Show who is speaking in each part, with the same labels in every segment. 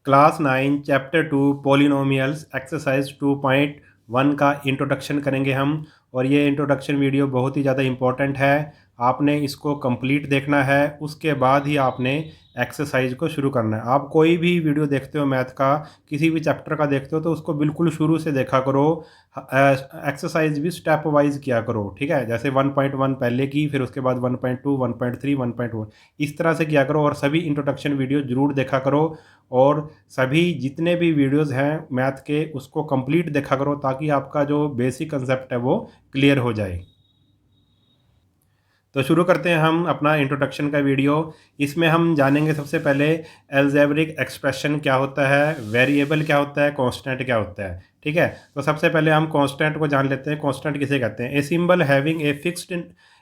Speaker 1: Class 9 chapter 2 polynomials exercise 2.1 का introduction करेंगे हम। और ये इंट्रोडक्शन वीडियो बहुत ही ज़्यादा इम्पोर्टेंट है। आपने इसको कंप्लीट देखना है, उसके बाद ही आपने एक्सरसाइज को शुरू करना है। आप कोई भी वीडियो देखते हो मैथ का, किसी भी चैप्टर का देखते हो, तो उसको बिल्कुल शुरू से देखा करो। एक्सरसाइज भी स्टेप वाइज किया करो, ठीक है। जैसे 1.1 पहले की, फिर उसके बाद 1.2, 1.3, 1.1 इस तरह से किया करो। और सभी इंट्रोडक्शन वीडियो ज़रूर देखा करो। और सभी जितने भी वीडियोस हैं मैथ के, उसको कंप्लीट देखा करो, ताकि आपका जो बेसिक कंसेप्ट है वो क्लियर हो जाए। तो शुरू करते हैं हम अपना इंट्रोडक्शन का वीडियो। इसमें हम जानेंगे सबसे पहले एल्जेब्रिक एक्सप्रेशन क्या होता है, वेरिएबल क्या होता है, कांस्टेंट क्या होता है, ठीक है। तो सबसे पहले हम कांस्टेंट को जान लेते हैं। कांस्टेंट किसे कहते हैं? A symbol having a fixed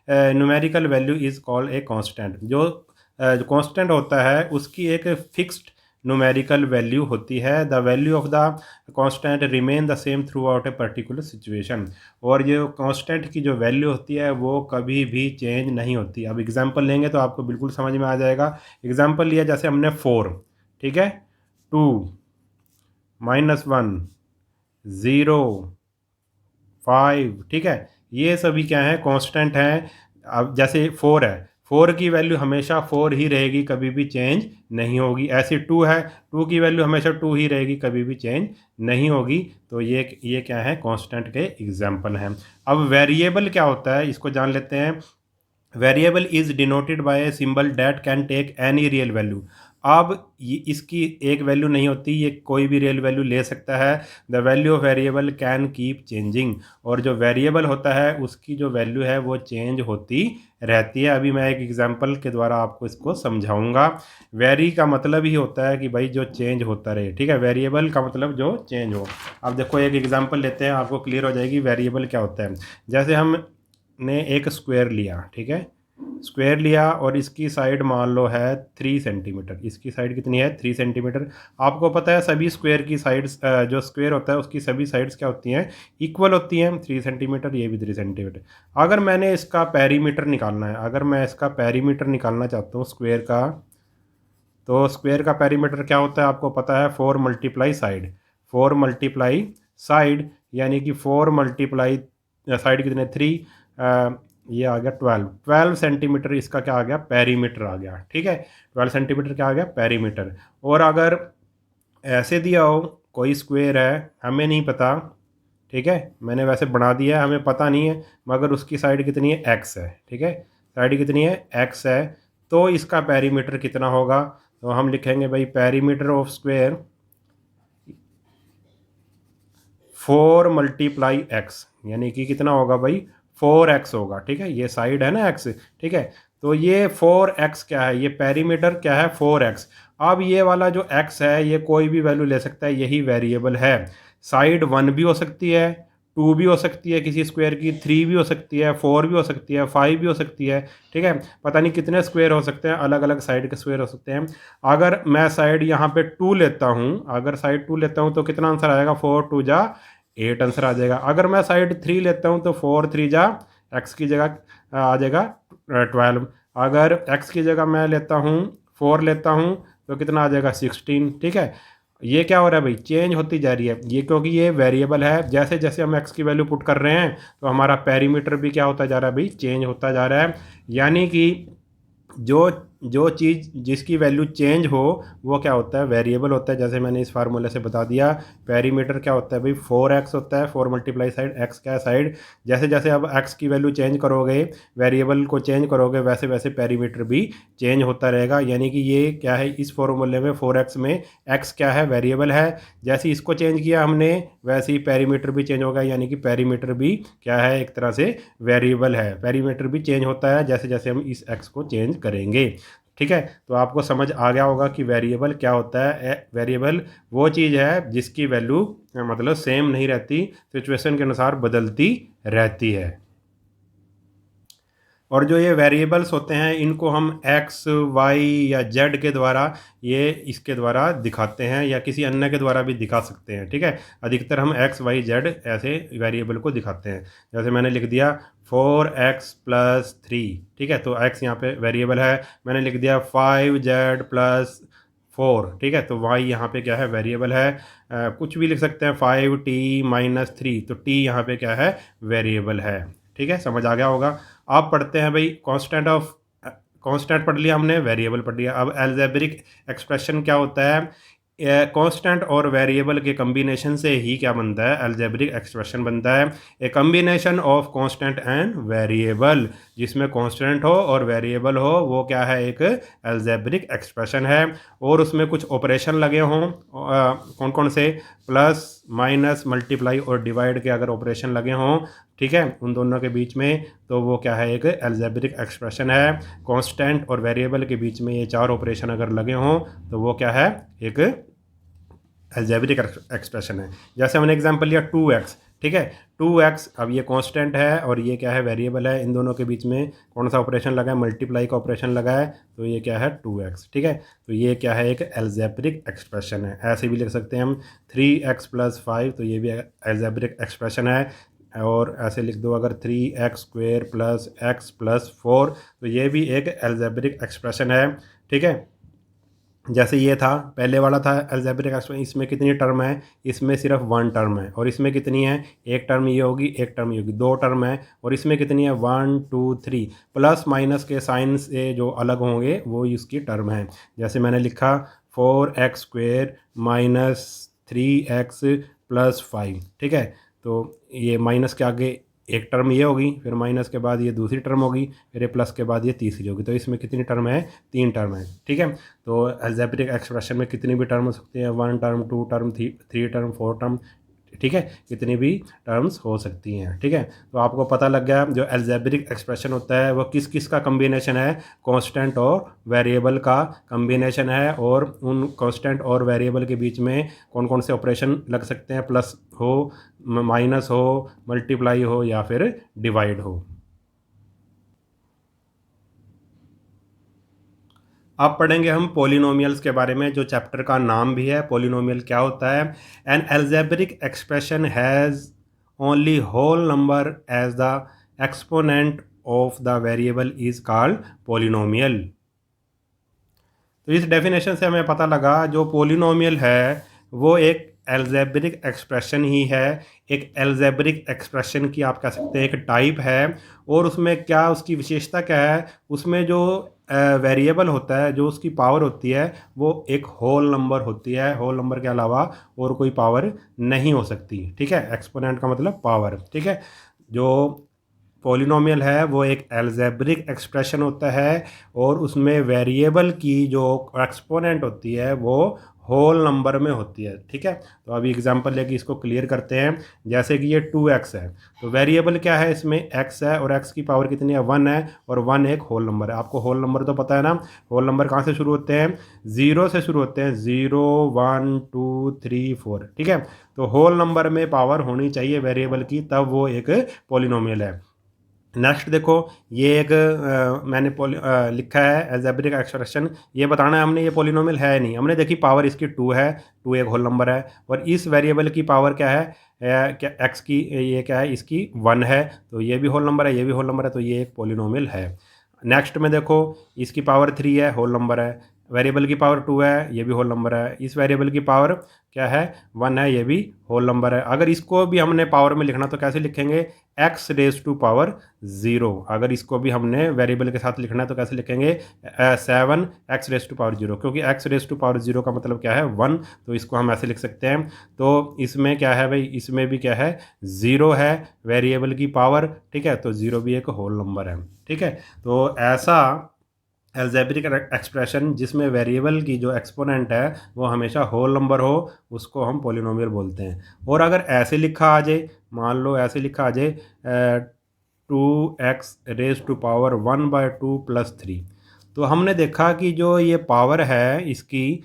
Speaker 1: numerical value is called a constant. जो कांस्टेंट होता है उसकी एक फिक्स्ड न्यूमेरिकल वैल्यू होती है। The value of the constant remain the same through out a particular situation. और ये कांस्टेंट की जो वैल्यू होती है वो कभी भी चेंज नहीं होती। अब एग्जांपल लेंगे तो आपको बिल्कुल समझ में आ जाएगा। एग्जांपल लिया जैसे हमने 4, ठीक है, 2, -1, 0, 5, ठीक है। ये सभी क्या है? कांस्टेंट हैं। अब जैसे 4 है, 4 की वैल्यू हमेशा 4 ही रहेगी, कभी भी चेंज नहीं होगी। ऐसे 2 है, 2 की वैल्यू हमेशा 2 ही रहेगी, कभी भी चेंज नहीं होगी। तो ये क्या है? कांस्टेंट के एग्जांपल हैं। अब वेरिएबल क्या होता है, इसको जान लेते हैं। Variable is denoted by a symbol that can take any real value. अब इसकी एक वैल्यू नहीं होती, ये कोई भी रियल वैल्यू ले सकता है। The value of variable can keep changing. और जो वेरिएबल होता है उसकी जो वैल्यू है वो चेंज होती रहती है। अभी मैं एक एग्जांपल के द्वारा आपको इसको समझाऊंगा। वेरी का मतलब ही होता है कि भाई जो चेंज होता रहे, ठीक है। वेरिएबल का मतलब जो चेंज हो। अब देखो एक एग्जांपल लेते हैं, आपको क्लियर हो जाएगी वेरिएबल क्या होता है। जैसे हमने एक स्क्वायर लिया, ठीक है, स्क्वायर लिया और इसकी साइड मान लो है 3 सेंटीमीटर। इसकी साइड कितनी है? 3 सेंटीमीटर। आपको पता है सभी स्क्वायर की साइड्स, जो स्क्वायर होता है उसकी सभी साइड्स क्या होती हैं? इक्वल होती हैं। 3 सेंटीमीटर, ये भी 3 सेंटीमीटर। अगर मैंने इसका पेरीमीटर निकालना है, अगर मैं इसका पेरीमीटर निकालना चाहता हूँ स्क्वायर का, तो स्क्वायर का पेरीमीटर क्या होता है आपको पता है? 4 मल्टीप्लाई साइड। 4 मल्टीप्लाई साइड यानी कि 4 मल्टीप्लाई साइड कितने? 3, ये आ गया 12 सेंटीमीटर। इसका क्या आ गया? पेरीमीटर आ गया, ठीक है। 12 सेंटीमीटर क्या आ गया? पेरीमीटर। और अगर ऐसे दिया हो कोई स्क्वायर है, हमें नहीं पता, ठीक है, मैंने वैसे बना दिया है, हमें पता नहीं है, मगर उसकी साइड कितनी है? एक्स है, ठीक है, साइड कितनी है? एक्स है। तो इसका पेरीमीटर कितना होगा? तो हम लिखेंगे भाई perimeter of square 4 multiply x, यानी कि कितना होगा भाई? 4x होगा, ठीक है। ये साइड है ना x, ठीक है। तो ये 4x क्या है? ये पेरीमीटर क्या है? 4x। अब ये वाला जो x है ये कोई भी वैल्यू ले सकता है, यही वेरिएबल है। साइड 1 भी हो सकती है, 2 भी हो सकती है किसी स्क्वायर की, 3 भी हो सकती है, 4 भी हो सकती है, 5 भी हो सकती है, ठीक है। पता नहीं कितने स्क्वायर हो सकते हैं, अलग अलग साइड के स्क्वायर हो सकते हैं। अगर मैं साइड यहाँ पे 2 लेता हूँ, अगर साइड 2 लेता हूँ तो कितना आंसर आएगा? 4 2 जा 8 आंसर आ जाएगा। अगर मैं साइड 3 लेता हूँ तो 4 3 जा एक्स की जगह आ जाएगा 12। अगर एक्स की जगह मैं लेता हूँ 4 लेता हूँ तो कितना आ जाएगा? 16, ठीक है। ये क्या हो रहा है भाई? चेंज होती जा रही है ये, क्योंकि ये वेरिएबल है। जैसे जैसे हम एक्स की वैल्यू पुट कर रहे हैं तो हमारा पेरीमीटर भी क्या होता जा रहा है भाई? चेंज होता जा रहा है। यानी कि जो जो चीज़ जिसकी वैल्यू चेंज हो वो क्या होता है? वेरिएबल होता है। जैसे मैंने इस फार्मूले से बता दिया, पेरीमीटर क्या होता है भाई? 4x होता है। 4 मल्टीप्लाई साइड, x क्या है? साइड। जैसे जैसे अब x की वैल्यू चेंज करोगे, वेरिएबल को चेंज करोगे, वैसे वैसे पेरीमीटर भी चेंज होता रहेगा। यानी कि ये क्या है? इस फार्मूले में 4x में x क्या है? वेरिएबल है। जैसे इसको चेंज किया हमने, वैसे ही पेरीमीटर भी चेंज होगा, यानी कि पेरीमीटर भी क्या है? एक तरह से वेरिएबल है। पेरीमीटर भी चेंज होता है जैसे जैसे हम इस x को चेंज करेंगे, ठीक है। तो आपको समझ आ गया होगा कि वेरिएबल क्या होता है। वेरिएबल वो चीज़ है जिसकी वैल्यू मतलब सेम नहीं रहती, सिचुएशन के अनुसार बदलती रहती है। और जो ये वेरिएबल्स होते हैं इनको हम एक्स वाई या जेड के द्वारा, ये इसके द्वारा दिखाते हैं, या किसी अन्य के द्वारा भी दिखा सकते हैं, ठीक है। अधिकतर हम एक्स वाई जेड ऐसे वेरिएबल को दिखाते हैं। जैसे मैंने लिख दिया 4x + 3, ठीक है, तो x यहाँ पे वेरिएबल है। मैंने लिख दिया 5z + 4, ठीक है। तो y यहाँ पे क्या है, वेरिएबल है। कुछ भी लिख सकते हैं, 5t-3, तो t यहाँ पे क्या है, वेरिएबल है। ठीक है, समझ आ गया होगा। अब पढ़ते हैं भाई कांस्टेंट ऑफ, कांस्टेंट पढ़ लिया हमने, वेरिएबल पढ़ लिया। अब अलजेब्रिक एक्सप्रेशन क्या होता है, कांस्टेंट और वेरिएबल के कम्बिनेशन से ही क्या बनता है, अलजेब्रिक एक्सप्रेशन बनता है। ए combination of constant and variable, जिसमें कांस्टेंट हो और वेरिएबल हो, वो क्या है, एक अलजेब्रिक एक्सप्रेशन है। और उसमें कुछ ऑपरेशन लगे हों, कौन कौन से, प्लस माइनस मल्टीप्लाई और डिवाइड के अगर ऑपरेशन लगे हों, ठीक है, उन दोनों के बीच में, तो वो क्या है, एक अलजेब्रिक एक्सप्रेशन है। कांस्टेंट और वेरिएबल के बीच में ये 4 ऑपरेशन अगर लगे हों, तो वो क्या है, एक अलजेब्रिक एक्सप्रेशन है। जैसे हमने एग्जांपल लिया 2x, ठीक है, 2x, अब ये कांस्टेंट है और ये क्या है, वेरिएबल है। इन दोनों के बीच में कौन सा ऑपरेशन लगा है, मल्टीप्लाई का ऑपरेशन लगा है, तो ये क्या है, 2x, ठीक है। तो ये क्या है, एक अलजेब्रिक एक्सप्रेशन है। ऐसे भी लिख सकते हैं हम 3x+5, तो ये भी अलजेब्रिक एक्सप्रेशन है। और ऐसे लिख दो अगर 3x² + x+4, तो ये भी एक अलजेब्रिक एक्सप्रेशन है, ठीक है। जैसे ये था, पहले वाला था अलजेब्रिक एक्सप्रेशन, इसमें कितनी टर्म है, इसमें सिर्फ 1 टर्म है। और इसमें कितनी है, एक टर्म ये होगी, एक टर्म ये होगी, 2 टर्म है। और इसमें कितनी है, 1 2 3, प्लस माइनस के साइन से जो अलग होंगे वो इसकी टर्म है। जैसे मैंने लिखा 4x² - 3x+5, ठीक है। तो ये माइनस के आगे एक टर्म ये होगी, फिर माइनस के बाद ये दूसरी टर्म होगी, फिर ये प्लस के बाद ये तीसरी होगी। तो इसमें कितनी टर्म है, 3 टर्म है, ठीक है। तो अलजेब्रिक एक्सप्रेशन में कितनी भी टर्म हो सकती है, 1 टर्म, 2 टर्म, 3 टर्म, 4 टर्म, ठीक है, कितनी भी टर्म्स हो सकती हैं, ठीक है। तो आपको पता लग गया जो अलजेब्रिक एक्सप्रेशन होता है वो किस किस का कम्बिनेशन है, कांस्टेंट और वेरिएबल का कम्बिनेशन है। और उन कांस्टेंट और वेरिएबल के बीच में कौन कौन से ऑपरेशन लग सकते हैं, प्लस हो, माइनस हो, मल्टीप्लाई हो, या फिर डिवाइड हो। अब पढ़ेंगे हम पोलिनोमियल्स के बारे में, जो चैप्टर का नाम भी है, पोलिनोमियल क्या होता है। An algebraic expression has only whole number as the exponent of the variable is called polynomial. तो इस डेफिनेशन से हमें पता लगा जो पोलिनोमियल है वो एक अलजेब्रिक एक्सप्रेशन ही है। एक अलजेब्रिक एक्सप्रेशन की आप कह सकते हैं एक टाइप है। और उसमें क्या उसकी विशेषता क्या है, उसमें जो वेरिएबल होता है, जो उसकी पावर होती है, वो एक होल नंबर होती है। होल नंबर के अलावा और कोई पावर नहीं हो सकती, ठीक है। एक्सपोनेंट का मतलब पावर, ठीक है। जो पॉलिनोमियल है वो एक अलजेब्रिक एक्सप्रेशन होता है और उसमें वेरिएबल की जो एक्सपोनेंट होती है वो होल नंबर में होती है, ठीक है। तो अभी एग्जांपल लेके इसको क्लियर करते हैं। जैसे कि ये 2x है, तो वेरिएबल क्या है, इसमें x है और x की पावर कितनी है, 1 है। और 1 एक होल नंबर है। आपको होल नंबर तो पता है ना, होल नंबर कहाँ से शुरू होते हैं, 0 से शुरू होते हैं, 0 1 2 3 4, ठीक है। तो होल नंबर में पावर होनी चाहिए वेरिएबल की, तब वो एक पॉलिनोमियल है। नेक्स्ट देखो, ये एक मैंने लिखा है अलजेब्रिक एक्सप्रेशन। ये बताना है हमने ये पॉलिनोमियल है नहीं, हमने देखी पावर इसकी 2 है, 2 एक होल नंबर है। और इस वेरिएबल की पावर क्या है, क्या एक्स की, ये क्या है, इसकी 1 है, तो ये भी होल नंबर है, ये भी होल नंबर है, तो ये एक पॉलिनोमियल है। नेक्स्ट में देखो, इसकी पावर 3 है, होल नंबर है। वेरिएबल की पावर 2 है, ये भी होल नंबर है। इस वेरिएबल की पावर क्या है, 1 है, ये भी होल नंबर है। अगर इसको भी हमने पावर में लिखना तो कैसे लिखेंगे, x⁻⁴। अगर इसको भी हमने वेरिएबल के साथ लिखना है तो कैसे लिखेंगे, 7x⁻⁴, क्योंकि x⁻⁴ का मतलब क्या है, 1, तो इसको हम ऐसे लिख सकते हैं। तो इसमें क्या है भाई, इसमें भी क्या है, 0 है वेरिएबल की पावर, ठीक है। तो 0 भी एक होल नंबर है, ठीक है। तो ऐसा अलजेब्रिक एक्सप्रेशन जिसमें वेरिएबल की जो एक्सपोनेंट है वो हमेशा होल नंबर हो, उसको हम पॉलिनोमियल बोलते हैं। और अगर ऐसे लिखा आ जाए, मान लो ऐसे लिखा आ जाए 2x⁻1/2 + 3, तो हमने देखा कि जो ये पावर है इसकी,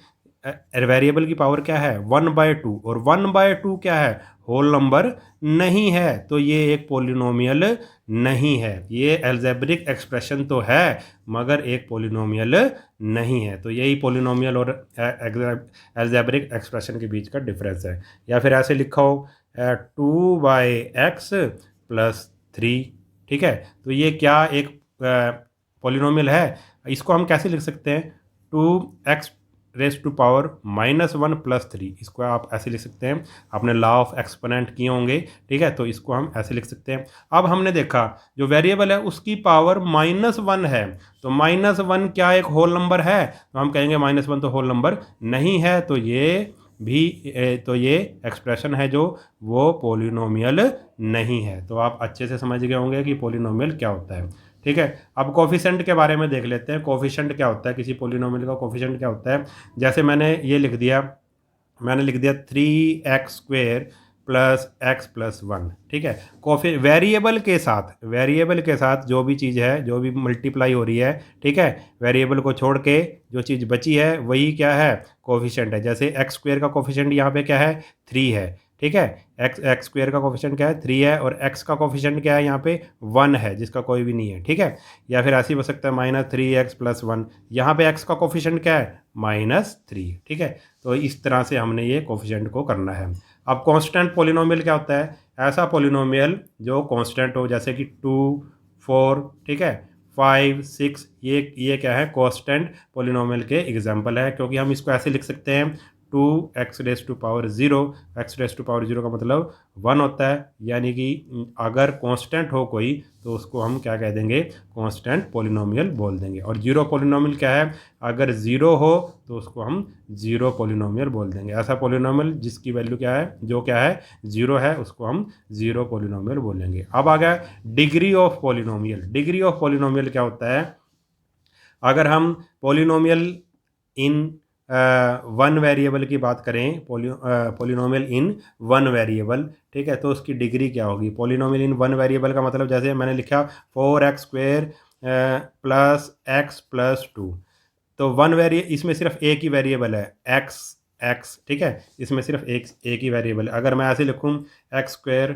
Speaker 1: वेरिएबल की पावर क्या है, 1/2, और 1/2 क्या है, होल नंबर नहीं है, तो ये एक पॉलिनोमियल नहीं है। ये अलजेब्रिक एक्सप्रेशन तो है मगर एक पॉलिनोमियल नहीं है। तो यही पॉलिनोमियल और अलजेब्रिक एक्सप्रेशन के बीच का डिफरेंस है। या फिर ऐसे लिखा हो 2x+3, ठीक है। तो ये क्या एक पॉलिनोमियल है, इसको हम कैसे लिख सकते हैं, 2x रेस टू पावर -1 + 3, इसको आप ऐसे लिख सकते हैं। आपने लॉ ऑफ एक्सपोनेंट किए होंगे, ठीक है, तो इसको हम ऐसे लिख सकते हैं। अब हमने देखा जो वेरिएबल है उसकी पावर -1 है, तो -1 क्या एक होल नंबर है? तो हम कहेंगे -1 तो होल नंबर नहीं है, तो ये एक्सप्रेशन है जो वो पोलिनोमियल नहीं है। तो आप अच्छे से समझ गए होंगे कि पोलिनोमियल क्या होता है, ठीक है। अब कोफिशेंट के बारे में देख लेते हैं। कोफिशेंट क्या होता है, किसी पोलिनोमियल का कोफिशेंट क्या होता है? जैसे मैंने लिख दिया 3x² + x+1, ठीक है। कॉफी वेरिएबल के साथ जो भी चीज़ है, जो भी मल्टीप्लाई हो रही है, ठीक है, वेरिएबल को छोड़ के जो चीज़ बची है वही क्या है? कोफिशेंट है। जैसे x² का कोफिशेंट यहाँ पे क्या है? 3 है, ठीक है। x² का कोफिशेंट क्या है? 3 है, और x का कोफिशेंट क्या है यहाँ पे? 1 है, जिसका कोई भी नहीं है, ठीक है। या फिर ऐसे ही हो सकता है -3x+1, यहाँ पे x का कोफिशेंट क्या है? -3, ठीक है। तो इस तरह से हमने ये कोफिशेंट को करना है। अब कांस्टेंट पोलिनोमियल क्या होता है? ऐसा पोलिनोमियल जो कांस्टेंट हो, जैसे कि 2, 4, ठीक है, 5, 6, ये क्या है? कांस्टेंट पोलिनोमियल के एग्जांपल है, क्योंकि हम इसको ऐसे लिख सकते हैं 2x⁻0। x⁻0 का मतलब 1 होता है, यानी कि अगर कांस्टेंट हो कोई तो उसको हम क्या कह देंगे? कांस्टेंट पोलिनोमियल बोल देंगे। और जीरो पोलिनोमियल क्या है? अगर ज़ीरो हो तो उसको हम ज़ीरो पोलिनोमियल बोल देंगे। ऐसा पोलिनोमियल जिसकी वैल्यू क्या है? जो क्या है? ज़ीरो है, उसको हम ज़ीरो पोलिनोमियल बोलेंगे। अब आ गया degree of polynomial. Degree of polynomial क्या होता है? अगर हम पोलिनोमियल इन वन वेरिएबल की बात करें, पोलिनोमियल इन वन वेरिएबल, ठीक है, तो उसकी डिग्री क्या होगी? पोलिनोमियल इन वन वेरिएबल का मतलब जैसे मैंने लिखा 4x² + x+2, तो इसमें सिर्फ एक ही वेरिएबल है, x, ठीक है, इसमें सिर्फ एक ही वेरिएबल है। अगर मैं ऐसे लिखूँ x²,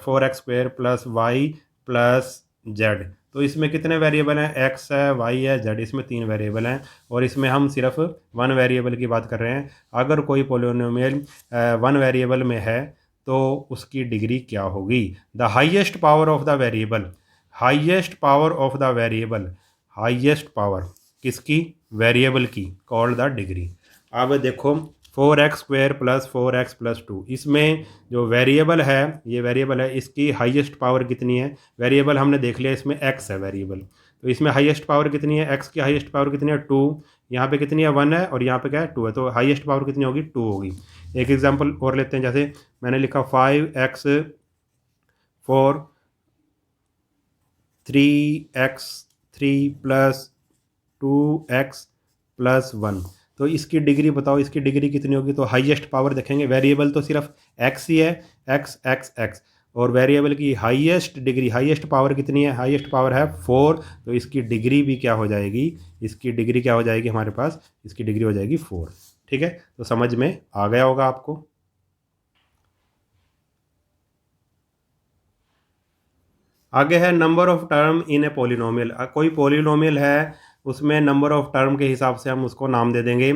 Speaker 1: 4x² + y + z, तो इसमें कितने वेरिएबल हैं? x है, y है, z, इसमें 3 वेरिएबल हैं, और इसमें हम सिर्फ वन वेरिएबल की बात कर रहे हैं। अगर कोई पोलिनोमियल वन वेरिएबल में है तो उसकी डिग्री क्या होगी? The highest power of the variable, highest power of the variable, highest power किसकी? वेरिएबल की, कॉल्ड द डिग्री। अब देखो 4x² + 4x+2, इसमें जो वेरिएबल है, ये वेरिएबल है, इसकी हाईएस्ट पावर कितनी है? वेरिएबल हमने देख लिया, इसमें x है वेरिएबल, तो इसमें हाईएस्ट पावर कितनी है? x की हाईएस्ट पावर कितनी है? 2। यहाँ पे कितनी है? 1 है, और यहाँ पे क्या है? 2 है, तो हाईएस्ट पावर कितनी होगी? 2 होगी। एक एग्जांपल और लेते हैं, जैसे मैंने लिखा 5x4 3x3 + 2x+1, तो इसकी डिग्री बताओ, इसकी डिग्री कितनी होगी? तो हाईएस्ट पावर देखेंगे, वेरिएबल तो सिर्फ x ही है, x, और वेरिएबल की हाईएस्ट डिग्री, हाईएस्ट पावर कितनी है? हाईएस्ट पावर है 4, तो इसकी डिग्री भी क्या हो जाएगी? इसकी डिग्री क्या हो जाएगी हमारे पास? इसकी डिग्री हो जाएगी 4, ठीक है। तो समझ में आ गया होगा आपको। आगे है number of term in A polynomial. कोई पोलिनोमियल है, उसमें नंबर ऑफ टर्म के हिसाब से हम उसको नाम दे देंगे।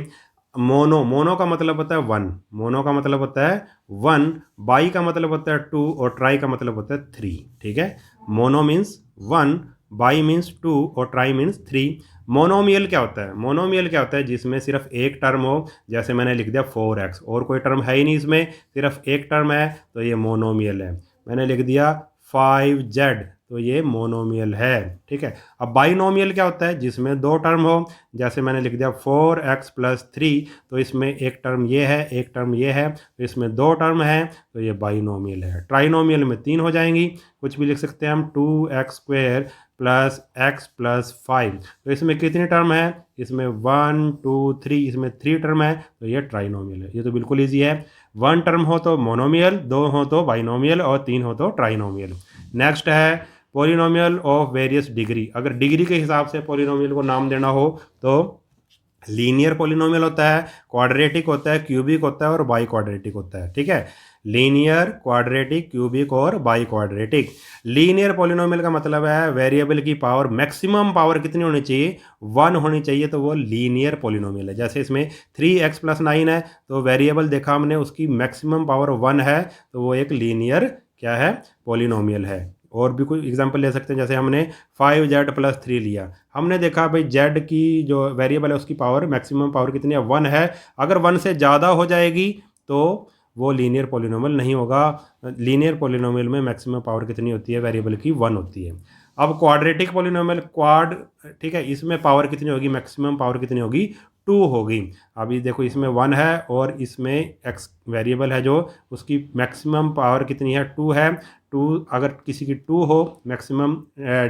Speaker 1: मोनो का मतलब होता है 1, मोनो का मतलब होता है 1, बाई का मतलब होता है 2, और ट्राई का मतलब होता है 3, ठीक है। मोनो मीन्स 1, बाई मीन्स 2, और ट्राई मीन्स 3। मोनोमियल क्या होता है? मोनोमियल क्या होता है? जिसमें सिर्फ एक टर्म हो, जैसे मैंने लिख दिया 4x, और कोई टर्म है ही नहीं इसमें, सिर्फ एक टर्म है, तो ये मोनोमियल है। मैंने लिख दिया 5z, तो ये मोनोमियल है, ठीक है। अब बाइनोमियल क्या होता है? जिसमें दो टर्म हो, जैसे मैंने लिख दिया 4x+3, तो इसमें एक टर्म ये है, एक टर्म ये है, तो इसमें दो टर्म है, तो ये बाइनोमियल है। ट्राइनोमियल में 3 हो जाएंगी, कुछ भी लिख सकते हैं हम, 2x² + x+5, तो इसमें कितनी टर्म है? इसमें 1, 2, 3, इसमें 3 टर्म है, तो ये ट्राइनोमियल है। ये तो बिल्कुल ईजी है। 1 टर्म हो तो मोनोमियल, 2 हो तो बाइनोमियल, और 3 हो तो ट्राइनोमियल। नेक्स्ट है पोलिनोमियल ऑफ वेरियस डिग्री। अगर डिग्री के हिसाब से पोलिनोमियल को नाम देना हो तो लीनियर पोलिनोमियल होता है, क्वाड्रेटिक होता है, क्यूबिक होता है, और बाई क्वाड्रेटिक होता है, ठीक है। लीनियर, क्वाड्रेटिक, क्यूबिक और बाई क्वाड्रेटिक। लीनियर पोलिनोमियल का मतलब है वेरिएबल की पावर, मैक्सिमम पावर कितनी होनी चाहिए? 1 होनी चाहिए, तो वो लीनियर पोलिनोमियल है। जैसे इसमें 3x+9 है, तो वेरिएबल देखा हमने, उसकी मैक्सिमम पावर 1 है, तो वो एक लीनियर क्या है? पोलिनोमियल है। और भी कोई एग्जांपल ले सकते हैं, जैसे हमने 5z+3 लिया, हमने देखा भाई z की जो वेरिएबल है उसकी पावर, मैक्सिमम पावर कितनी है, 1 है। अगर 1 से ज़्यादा हो जाएगी तो वो लीनियर पॉलिनोमियल नहीं होगा। लीनियर पॉलिनोमियल में मैक्सिमम पावर कितनी होती है वेरिएबल की, 1 होती है। अब क्वाड्रेटिक पॉलिनोमियल, क्वाड, ठीक है, इसमें पावर कितनी होगी, मैक्सिमम पावर कितनी होगी, 2 होगी। अभी देखो इसमें 1 है और इसमें एक्स वेरिएबल है जो, उसकी मैक्सिमम पावर कितनी है, 2 है। 2, अगर किसी की 2 हो मैक्सिमम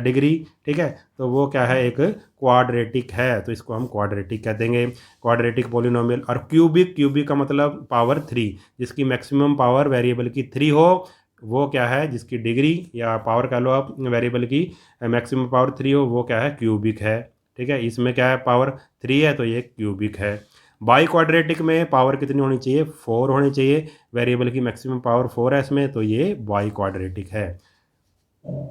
Speaker 1: डिग्री, ठीक है, तो वो क्या है, एक क्वाड्रेटिक है, तो इसको हम क्वाड्रेटिक कह देंगे, क्वाड्रेटिक पॉलिनोमियल। और क्यूबिक, क्यूबिक का मतलब पावर 3, जिसकी मैक्सिमम पावर वेरिएबल की 3 हो, वो क्या है, जिसकी डिग्री या पावर कह लो आप वेरिएबल की, मैक्सिमम पावर 3 हो, वो क्या है, क्यूबिक है। ठीक है, इसमें क्या है, पावर 3 है तो ये क्यूबिक है। बाई क्वाड्रेटिक में पावर कितनी होनी चाहिए, 4 होनी चाहिए, वेरिएबल की मैक्सिमम पावर 4 है इसमें, तो ये बाई क्वाड्रेटिक है।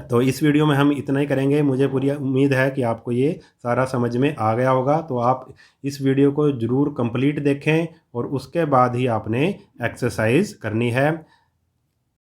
Speaker 1: तो इस वीडियो में हम इतना ही करेंगे। मुझे पूरी उम्मीद है कि आपको ये सारा समझ में आ गया होगा। तो आप इस वीडियो को ज़रूर कंप्लीट देखें और उसके बाद ही आपने एक्सरसाइज करनी है।